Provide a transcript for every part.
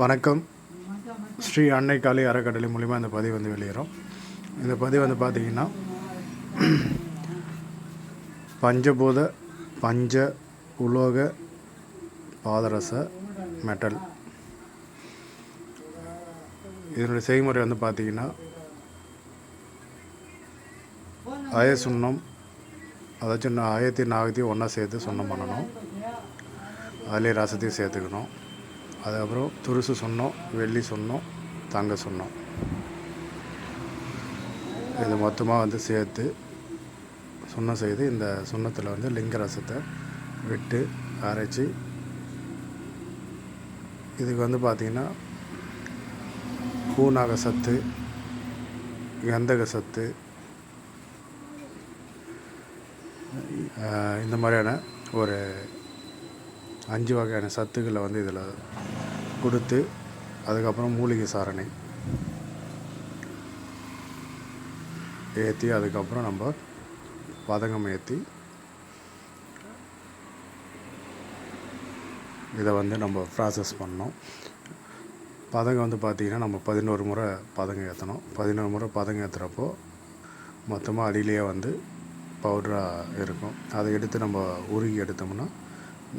வணக்கம். ஸ்ரீ அன்னை காளி அறக்கட்டளை மூலிமா இந்த பதிவு வந்து வெளியிடும். இந்த பதிவு வந்து பார்த்திங்கன்னா பஞ்சபூத பஞ்ச உலோக பாதரச மெட்டல். இதனுடைய செய்முறை வந்து பார்த்திங்கன்னா சுண்ணம், அதாச்சும் ஆயத்தையும் நாகத்தையும் ஒன்றா சேர்த்து சுண்ணம் பண்ணணும். அதிலே ரசத்தையும் சேர்த்துக்கணும். அதுக்கப்புறம் துருசு சுண்ணம், வெள்ளி சுண்ணம், தங்க சுண்ணம், இது மொத்தமாக வந்து சேர்த்து சுண்ணம் செய்து இந்த சுண்ணத்தில் வந்து லிங்க ரசத்தை விட்டு அரைச்சி, இதுக்கு வந்து பார்த்திங்கன்னா பூநாக சத்து, கந்தக சத்து, இந்த மாதிரியான ஒரு 5 வகையான சத்துக்களை வந்து இதில் கொடுத்து, அதுக்கப்புறம் மூலிகை சாரணை ஏற்றி, அதுக்கப்புறம் நம்ம பதங்கம் ஏற்றி இதை வந்து நம்ம ப்ராசஸ் பண்ணோம். பதங்கம் வந்து பார்த்திங்கன்னா நம்ம 11 முறை பதங்கம் ஏற்றணும். 11 முறை பதங்கம் ஏற்றுறப்போ மொத்தமாக அடியிலேயே வந்து பவுடராக இருக்கும். அதை எடுத்து நம்ம உருகி எடுத்தோம்னா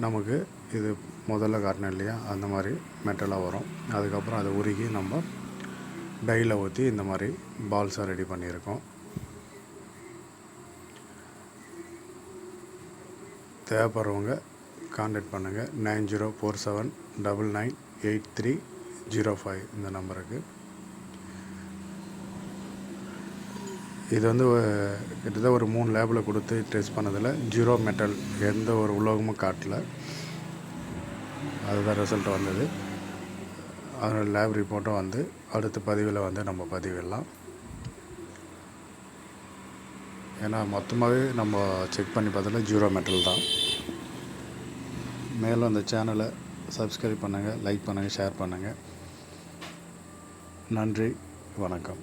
நமக்கு இது முதல்ல காட்டினோம் இல்லையா, அந்த மாதிரி மெட்டலாக வரும். அதுக்கப்புறம் அதை உருகி நம்ம டையில் ஊற்றி இந்த மாதிரி பால்ஸாக ரெடி பண்ணியிருக்கோம். தேவைப்படுறவங்க கான்டாக்ட் பண்ணுங்கள். 9047998305 இந்த நம்பருக்கு. இது வந்து கிட்டத்தட்ட ஒரு 3 லேபில் கொடுத்து டெஸ்ட் பண்ணதில் 0 மெட்டல், எந்த ஒரு உலோகமும் காட்டல. அதுதான் ரிசல்ட் வந்தது. அதோட லேப் ரிப்போர்ட்டும் வந்து அடுத்த பதிவில் வந்து நம்ம பதிவிடலாம். ஏன்னா மொத்தமாகவே நம்ம செக் பண்ணி பார்த்ததில் 0 மெட்டல் தான். மேலும் அந்த சேனலை சப்ஸ்கிரைப் பண்ணுங்கள், லைக் பண்ணுங்கள், ஷேர் பண்ணுங்கள். நன்றி, வணக்கம்.